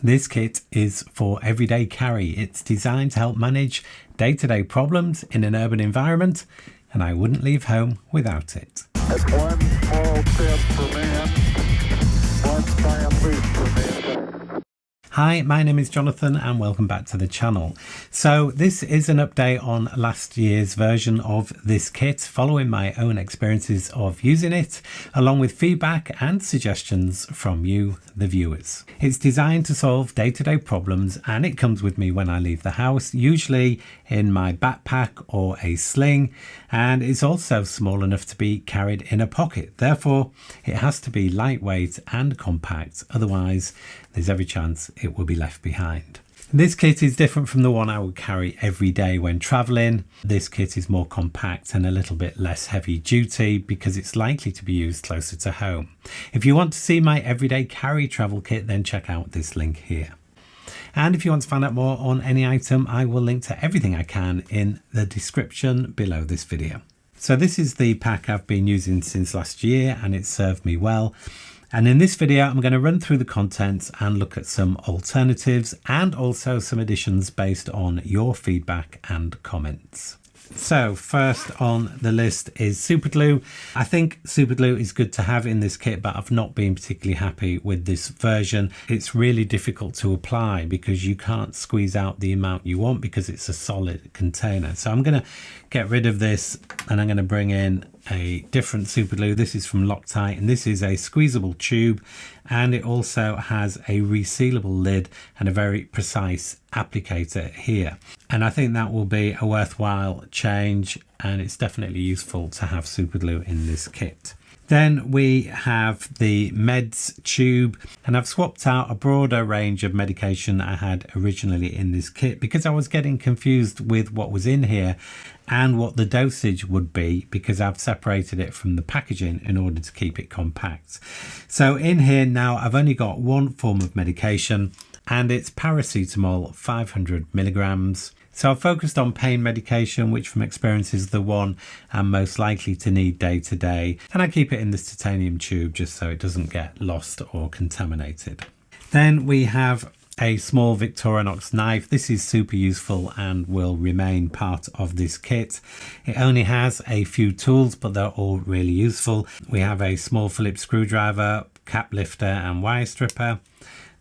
This kit is for everyday carry. It's designed to help manage day-to-day problems in an urban environment, and I wouldn't leave home without it. That's one small step for man, one giant leap for mankind. Hi, my name is Jonathan and welcome back to the channel. So this is an update on last year's version of this kit, following my own experiences of using it, along with feedback and suggestions from you, the viewers. It's designed to solve day-to-day problems, and it comes with me when I leave the house, usually in my backpack or a sling, and it's also small enough to be carried in a pocket. Therefore, it has to be lightweight and compact, otherwise there's every chance it will be left behind. This kit is different from the one I would carry every day when traveling. This kit is more compact and a little bit less heavy duty because it's likely to be used closer to home. If you want to see my everyday carry travel kit, then check out this link here. And if you want to find out more on any item, I will link to everything I can in the description below this video. So this is the pack I've been using since last year, and it's served me well. And in this video, I'm going to run through the contents and look at some alternatives and also some additions based on your feedback and comments. So first on the list is super glue. I think super glue is good to have in this kit, but I've not been particularly happy with this version. It's really difficult to apply because you can't squeeze out the amount you want because it's a solid container. So I'm going to get rid of this and I'm going to bring in a different super glue. This is from Loctite, and this is a squeezable tube, and it also has a resealable lid and a very precise applicator here. And I think that will be a worthwhile change, and it's definitely useful to have super glue in this kit. Then we have the meds tube, and I've swapped out a broader range of medication I had originally in this kit because I was getting confused with what was in here and what the dosage would be, because I've separated it from the packaging in order to keep it compact. So in here now I've only got one form of medication, and it's paracetamol 500 milligrams. So I've focused on pain medication, which from experience is the one I'm most likely to need day to day. And I keep it in this titanium tube just so it doesn't get lost or contaminated. Then we have a small Victorinox knife. This is super useful and will remain part of this kit. It only has a few tools, but they're all really useful. We have a small Phillips screwdriver, cap lifter and wire stripper.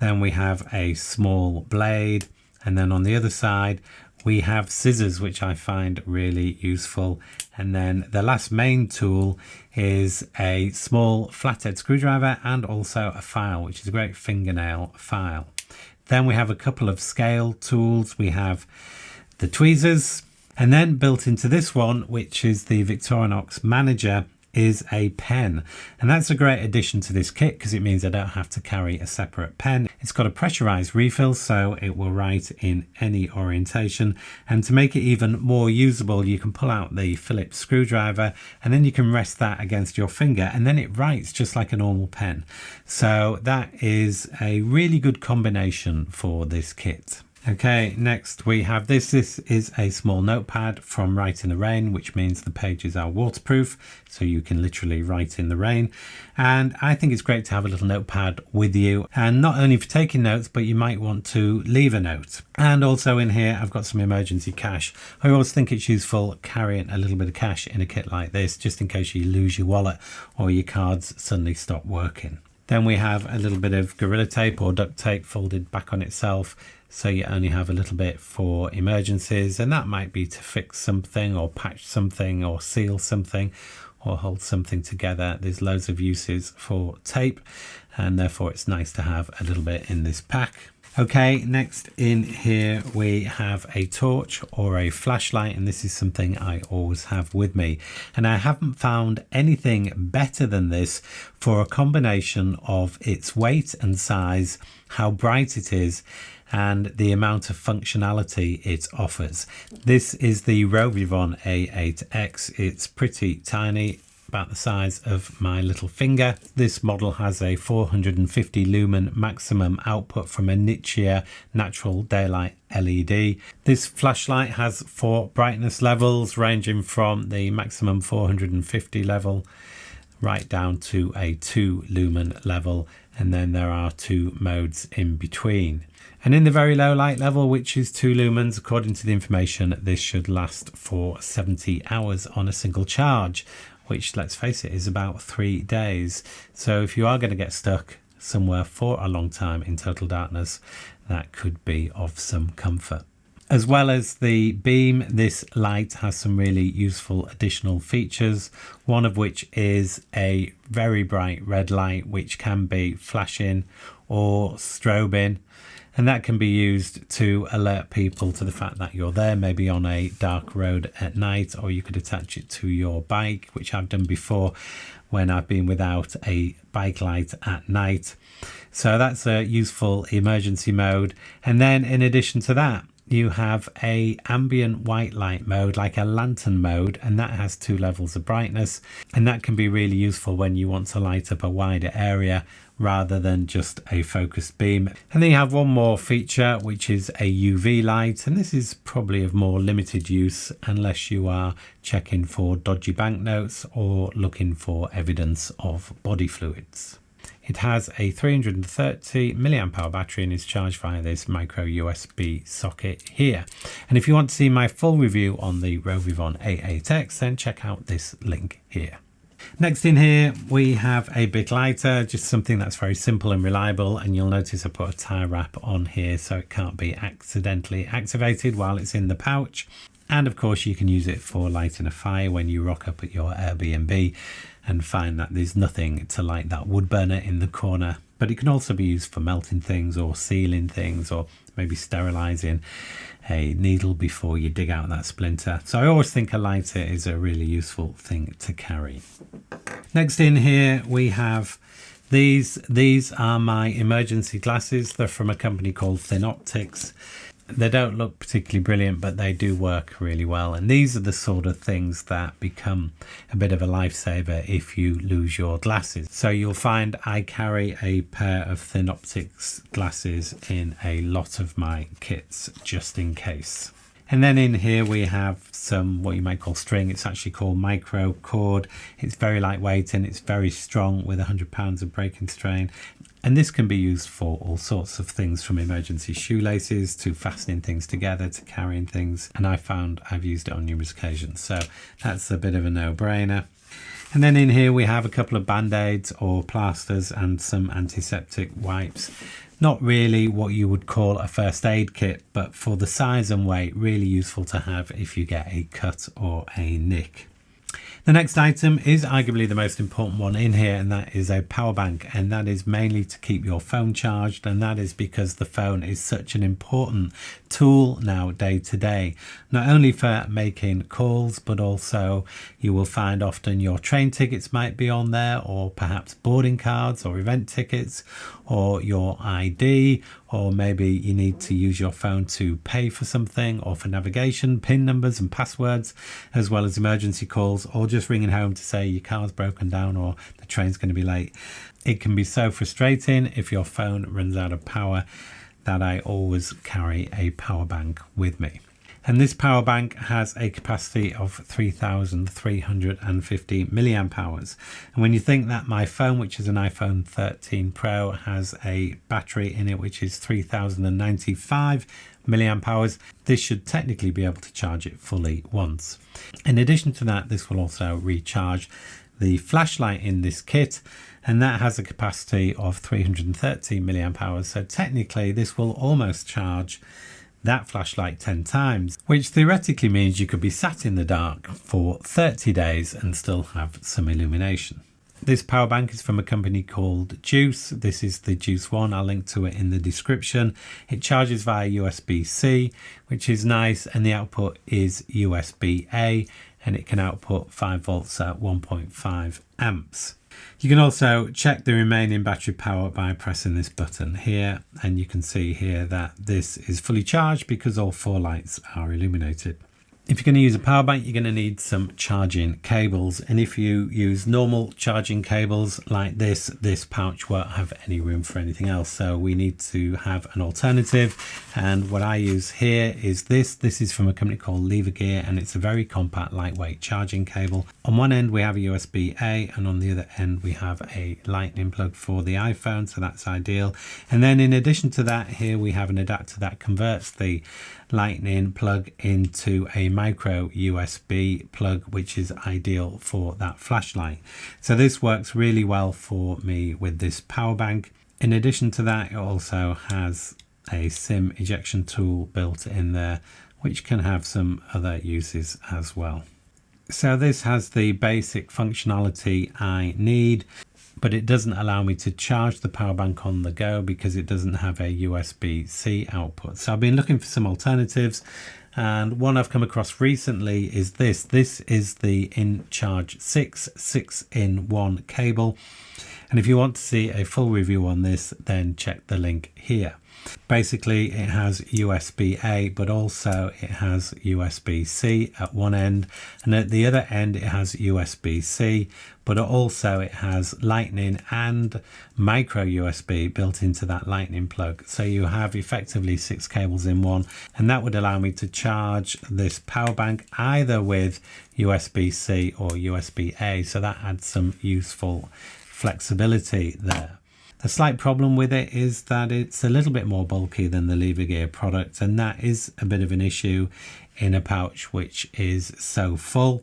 Then we have a small blade. And then on the other side, we have scissors, which I find really useful. And then the last main tool is a small flathead screwdriver and also a file, which is a great fingernail file. Then we have a couple of scale tools. We have the tweezers, and then built into this one, which is the Victorinox Manager, is a pen. And that's a great addition to this kit because it means I don't have to carry a separate pen. It's got a pressurized refill, so it will write in any orientation. And to make it even more usable, you can pull out the Phillips screwdriver and then you can rest that against your finger, and then it writes just like a normal pen. So that is a really good combination for this kit. Okay, next we have this. This is a small notepad from Write in the Rain, which means the pages are waterproof, so you can literally write in the rain. And I think it's great to have a little notepad with you, and not only for taking notes, but you might want to leave a note. And also in here, I've got some emergency cash. I always think it's useful carrying a little bit of cash in a kit like this, just in case you lose your wallet or your cards suddenly stop working. Then we have a little bit of Gorilla Tape or duct tape folded back on itself, so you only have a little bit for emergencies, and that might be to fix something or patch something or seal something or hold something together. There's loads of uses for tape, and therefore it's nice to have a little bit in this pack. Okay, next in here we have a torch or a flashlight, and this is something I always have with me. And I haven't found anything better than this for a combination of its weight and size, how bright it is, and the amount of functionality it offers. This is the Rovivon A8X. It's pretty tiny, about the size of my little finger. This model has a 450 lumen maximum output from a Nichia natural daylight LED. This flashlight has 4 brightness levels ranging from the maximum 450 level right down to a 2 lumen level, and then there are 2 modes in between. And in the very low light level, which is 2 lumens, according to the information, this should last for 70 hours on a single charge, which, let's face it, is about 3 days. So if you are going to get stuck somewhere for a long time in total darkness, that could be of some comfort. As well as the beam, this light has some really useful additional features, one of which is a very bright red light, which can be flashing or strobing, and that can be used to alert people to the fact that you're there, maybe on a dark road at night, or you could attach it to your bike, which I've done before when I've been without a bike light at night. So that's a useful emergency mode. And then in addition to that, you have a ambient white light mode, like a lantern mode, and that has 2 levels of brightness, and that can be really useful when you want to light up a wider area rather than just a focused beam. And then you have one more feature, which is a UV light, and this is probably of more limited use unless you are checking for dodgy banknotes or looking for evidence of body fluids. It has a 330 milliamp hour battery and is charged via this micro USB socket here. And if you want to see my full review on the Rovivon A8X, then check out this link here. Next in here, we have a bit lighter, just something that's very simple and reliable. And you'll notice I put a tie wrap on here so it can't be accidentally activated while it's in the pouch. And of course, you can use it for lighting a fire when you rock up at your Airbnb and find that there's nothing to light that wood burner in the corner. But it can also be used for melting things or sealing things, or maybe sterilizing a needle before you dig out that splinter. So I always think a lighter is a really useful thing to carry. Next in here, we have these are my emergency glasses. They're from a company called Thin Optics. They don't look particularly brilliant, but they do work really well. And these are the sort of things that become a bit of a lifesaver if you lose your glasses. So you'll find I carry a pair of Thin Optics glasses in a lot of my kits, just in case. And then in here we have some what you might call string. It's actually called micro cord. It's very lightweight and it's very strong with 100 pounds of breaking strain. And this can be used for all sorts of things, from emergency shoelaces to fastening things together to carrying things. And I found I've used it on numerous occasions. So that's a bit of a no-brainer. And then in here we have a couple of band-aids or plasters and some antiseptic wipes. Not really what you would call a first aid kit, but for the size and weight, really useful to have if you get a cut or a nick. The next item is arguably the most important one in here, and that is a power bank, and that is mainly to keep your phone charged, and that is because the phone is such an important tool now day to day, not only for making calls, but also you will find often your train tickets might be on there, or perhaps boarding cards or event tickets, or your ID, or maybe you need to use your phone to pay for something, or for navigation, PIN numbers and passwords, as well as emergency calls, or just ringing home to say your car's broken down or the train's going to be late. It can be so frustrating if your phone runs out of power that I always carry a power bank with me. And this power bank has a capacity of 3,350 milliamp hours. And when you think that my phone, which is an iPhone 13 Pro, has a battery in it which is 3,095 milliamp hours, this should technically be able to charge it fully once. In addition to that, this will also recharge the flashlight in this kit, and that has a capacity of 330 milliamp hours. So technically this will almost charge that flashlight 10 times, which theoretically means you could be sat in the dark for 30 days and still have some illumination. This power bank is from a company called Juice. This is the Juice one. I'll link to it in the description. It charges via USB-C, which is nice, and the output is USB-A, and it can output 5 volts at 1.5 amps. You can also check the remaining battery power by pressing this button here, and you can see here that this is fully charged because all 4 lights are illuminated. If you're going to use a power bank, you're going to need some charging cables. And if you use normal charging cables like this pouch won't have any room for anything else. So we need to have an alternative. And what I use here is this. This is from a company called Gear, and it's a very compact, lightweight charging cable. On one end, we have a USB-A, and on the other end, we have a lightning plug for the iPhone. So that's ideal. And then in addition to that, here we have an adapter that converts the lightning plug into a micro USB plug, which is ideal for that flashlight. So this works really well for me with this power bank. In addition to that, it also has a SIM ejection tool built in there, which can have some other uses as well. So this has the basic functionality I need, but it doesn't allow me to charge the power bank on the go because it doesn't have a USB-C output. So I've been looking for some alternatives, and one I've come across recently is this. This is the InCharge 6-in-1 cable. And if you want to see a full review on this, then check the link here. Basically, it has USB-A, but also it has USB-C at one end, and at the other end it has USB-C, but also it has lightning and micro USB built into that lightning plug. So you have effectively 6 cables in one, and that would allow me to charge this power bank either with USB-C or USB-A. So that adds some useful flexibility there. The slight problem with it is that it's a little bit more bulky than the Gear product, and that is a bit of an issue in a pouch which is so full,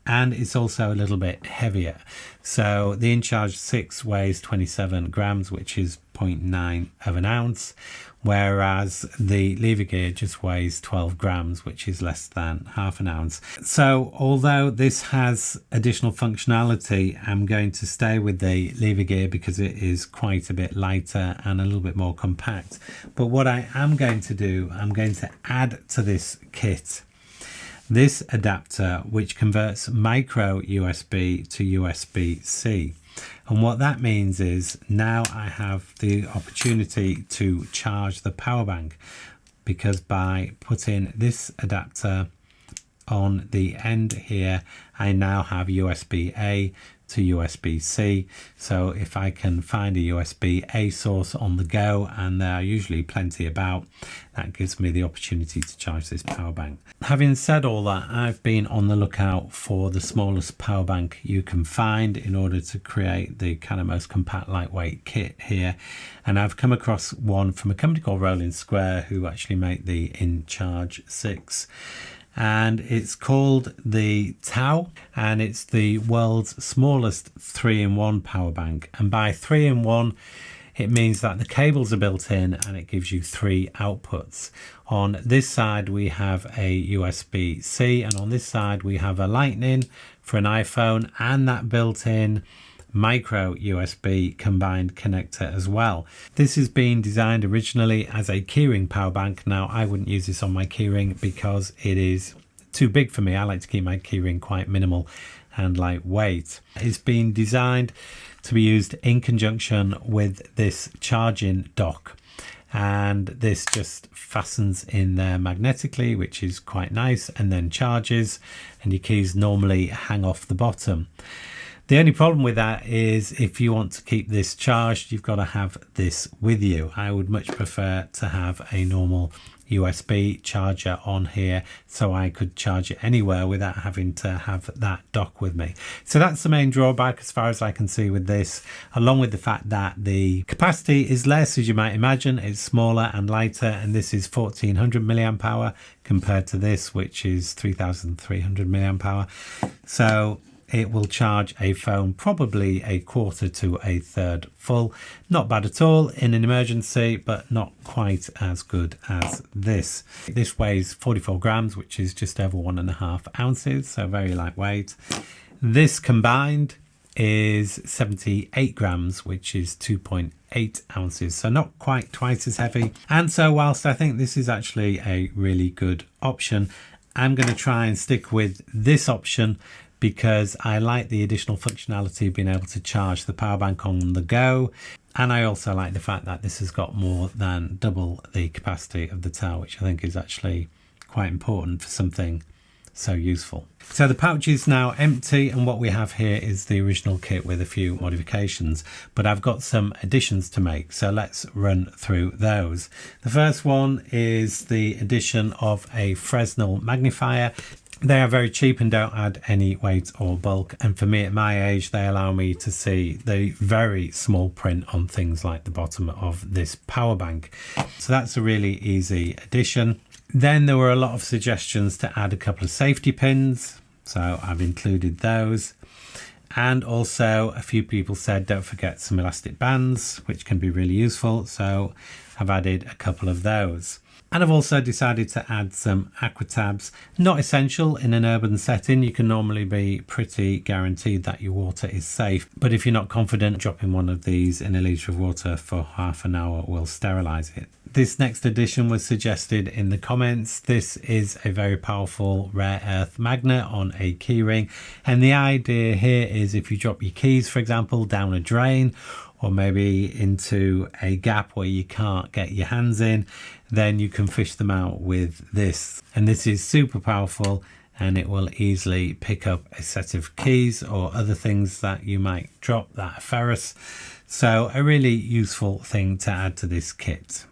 and it's also a little bit heavier. So the InCharge 6 weighs 27 grams, which is 0.9 of an ounce, whereas the Gear just weighs 12 grams, which is less than half an ounce. So although this has additional functionality, I'm going to stay with the Gear because it is quite a bit lighter and a little bit more compact. But what I am going to do, I'm going to add to this kit this adapter which converts micro USB to USB-C. And what that means is now I have the opportunity to charge the power bank, because by putting this adapter on the end here, I now have USB-A to USB-C. So if I can find a USB-A source on the go, and there are usually plenty about, that gives me the opportunity to charge this power bank. Having said all that, I've been on the lookout for the smallest power bank you can find in order to create the kind of most compact, lightweight kit here. And I've come across one from a company called Rolling Square, who actually make the InCharge 6. And it's called the TAU, and it's the world's smallest 3-in-1 power bank. And by 3-in-1, it means that the cables are built in and it gives you 3 outputs. On this side we have a USB-C, and on this side we have a lightning for an iPhone and that built-in micro USB combined connector as well. This has been designed originally as a keyring power bank. Now I wouldn't use this on my keyring because it is too big for me. I like to keep my keyring quite minimal and lightweight. It's been designed to be used in conjunction with this charging dock, and this just fastens in there magnetically, which is quite nice, and then charges, and your keys normally hang off the bottom. The only problem with that is if you want to keep this charged, you've got to have this with you. I would much prefer to have a normal USB charger on here so I could charge it anywhere without having to have that dock with me. So that's the main drawback as far as I can see with this, along with the fact that the capacity is less, as you might imagine. It's smaller and lighter, and this is 1400 milliamp hour compared to this, which is 3300 milliamp hour. So it will charge a phone probably a quarter to a third full. Not bad at all in an emergency, but not quite as good as this. This weighs 44 grams, which is just over 1.5 ounces, so very lightweight. This combined is 78 grams, which is 2.8 ounces, so not quite twice as heavy. And so whilst I think this is actually a really good option, I'm going to try and stick with this option because I like the additional functionality of being able to charge the power bank on the go. And I also like the fact that this has got more than double the capacity of the TAU, which I think is actually quite important for something so useful. So the pouch is now empty, and what we have here is the original kit with a few modifications, but I've got some additions to make, so let's run through those. The first one is the addition of a Fresnel magnifier. They are very cheap and don't add any weight or bulk, and for me at my age they allow me to see the very small print on things like the bottom of this power bank, so that's a really easy addition. Then there were a lot of suggestions to add a couple of safety pins, so I've included those. And also a few people said don't forget some elastic bands, which can be really useful, so I've added a couple of those. And I've also decided to add some aqua tabs. Not essential in an urban setting. You can normally be pretty guaranteed that your water is safe, but if you're not confident, dropping one of these in a litre of water for half an hour will sterilise it. This next addition was suggested in the comments. This is a very powerful rare earth magnet on a keyring, and the idea here is if you drop your keys, for example, down a drain or maybe into a gap where you can't get your hands in, then you can fish them out with this. And this is super powerful, and it will easily pick up a set of keys or other things that you might drop that are ferrous. So a really useful thing to add to this kit.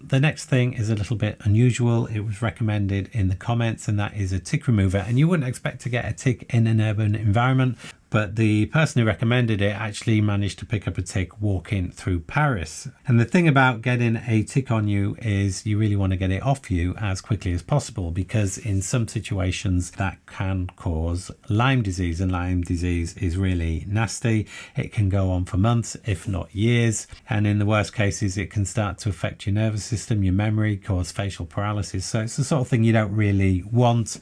The next thing is a little bit unusual. It was recommended in the comments, and that is a tick remover. And you wouldn't expect to get a tick in an urban environment, but the person who recommended it actually managed to pick up a tick walking through Paris. And the thing about getting a tick on you is you really want to get it off you as quickly as possible, because in some situations that can cause Lyme disease, and Lyme disease is really nasty. It can go on for months, if not years, and in the worst cases it can start to affect your nervous system, your memory, cause facial paralysis. So it's the sort of thing you don't really want.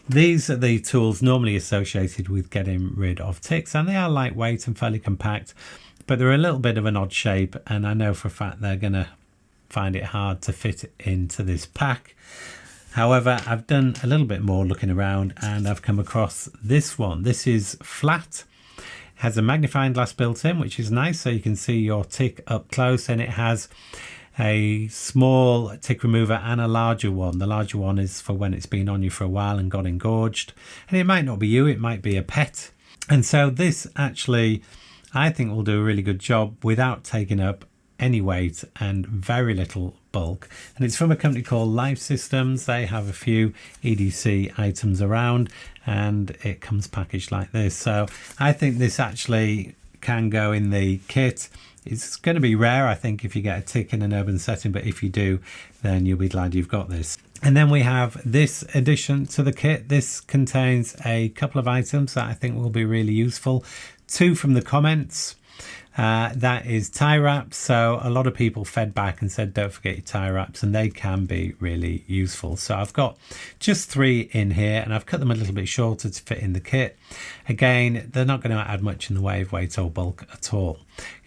These are the tools normally associated with getting rid of ticks, and they are lightweight and fairly compact, but they're a little bit of an odd shape, and I know for a fact they're going to find it hard to fit into this pack. However, I've done a little bit more looking around, and I've come across this one. This is flat, has a magnifying glass built in, which is nice, so you can see your tick up close, and it has a small tick remover and a larger one. The larger one is for when it's been on you for a while and got engorged, and it might not be you, it might be a pet. And so this actually, I think, will do a really good job without taking up any weight and very little bulk. And it's from a company called Life Systems. They have a few EDC items around, and it comes packaged like this. So I think this actually can go in the kit. It's going to be rare, I think, if you get a tick in an urban setting, but if you do, then you'll be glad you've got this. And then we have this addition to the kit. This contains a couple of items that I think will be really useful. Two from the comments. That is tie wraps. So a lot of people fed back and said don't forget your tie wraps, and they can be really useful. So I've got just 3 in here, and I've cut them a little bit shorter to fit in the kit. Again, they're not going to add much in the way of weight or bulk at all.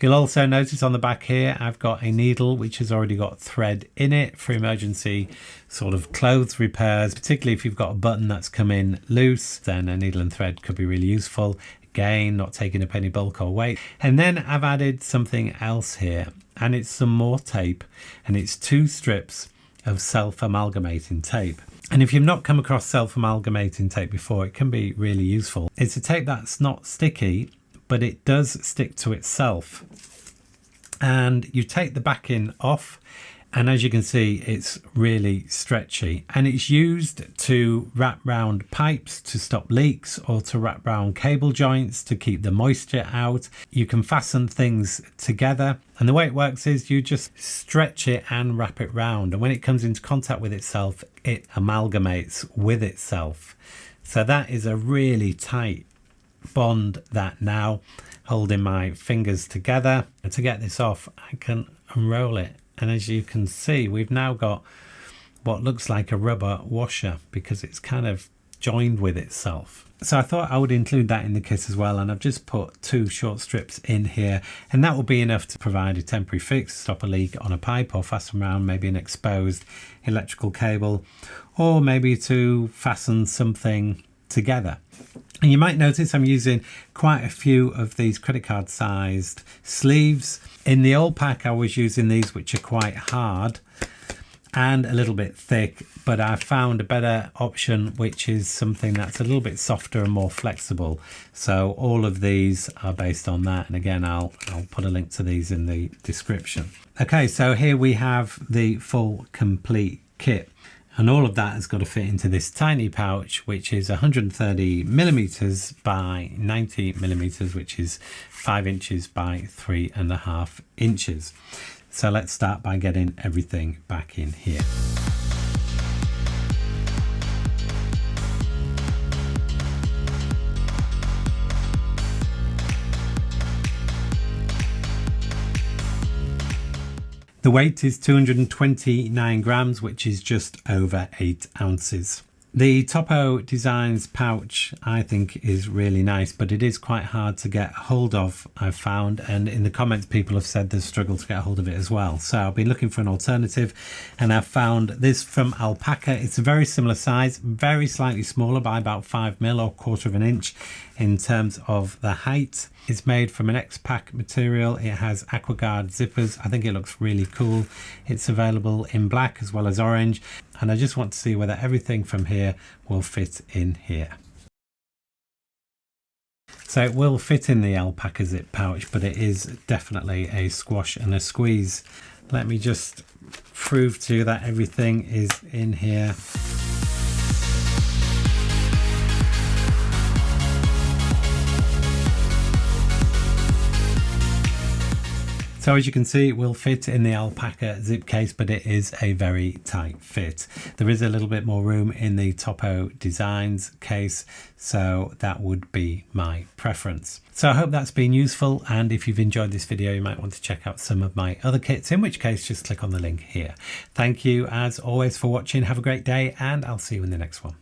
You'll also notice on the back here I've got a needle which has already got thread in it for emergency sort of clothes repairs, particularly if you've got a button that's come in loose, then a needle and thread could be really useful. Again, not taking up any bulk or weight. And then I've added something else here, and it's some more tape, and it's 2 strips of self-amalgamating tape. And if you've not come across self-amalgamating tape before, it can be really useful. It's a tape that's not sticky, but it does stick to itself. And you take the backing off, and as you can see, it's really stretchy, and it's used to wrap round pipes to stop leaks, or to wrap round cable joints to keep the moisture out. You can fasten things together, and the way it works is you just stretch it and wrap it round, and when it comes into contact with itself, it amalgamates with itself. So that is a really tight bond that now, holding my fingers together. And to get this off, I can unroll it. And as you can see, we've now got what looks like a rubber washer because it's kind of joined with itself. So I thought I would include that in the kit as well, and I've just put 2 short strips in here, and that will be enough to provide a temporary fix, stop a leak on a pipe, or fasten around maybe an exposed electrical cable, or maybe to fasten something together. And you might notice I'm using quite a few of these credit card sized sleeves. In the old pack I was using these which are quite hard, and a little bit thick, but I found a better option, which is something that's a little bit softer and more flexible. So all of these are based on that, and again I'll put a link to these in the description. Okay, so here we have the full complete kit, and all of that has got to fit into this tiny pouch, which is 130 millimeters by 90 millimeters, which is 5 inches by 3.5 inches. So let's start by getting everything back in here. The weight is 229 grams, which is just over 8 ounces. The TAU Designs pouch I think is really nice, but it is quite hard to get hold of, I've found, and in the comments people have said they've struggled to get hold of it as well. So I've been looking for an alternative, and I've found this from Alpaka. It's a very similar size, very slightly smaller by about 5 mil or 1/4 of an inch in terms of the height. It's made from an X-Pack material. It has AquaGuard zippers. I think it looks really cool. It's available in black as well as orange, and I just want to see whether everything from here will fit in here. So it will fit in the Alpaka zip pouch, but it is definitely a squash and a squeeze. Let me just prove to you that everything is in here. So as you can see, it will fit in the Alpaka zip case, but it is a very tight fit. There is a little bit more room in the TAU Designs case, so that would be my preference. So I hope that's been useful, and if you've enjoyed this video, you might want to check out some of my other kits, in which case just click on the link here. Thank you as always for watching. Have a great day, and I'll see you in the next one.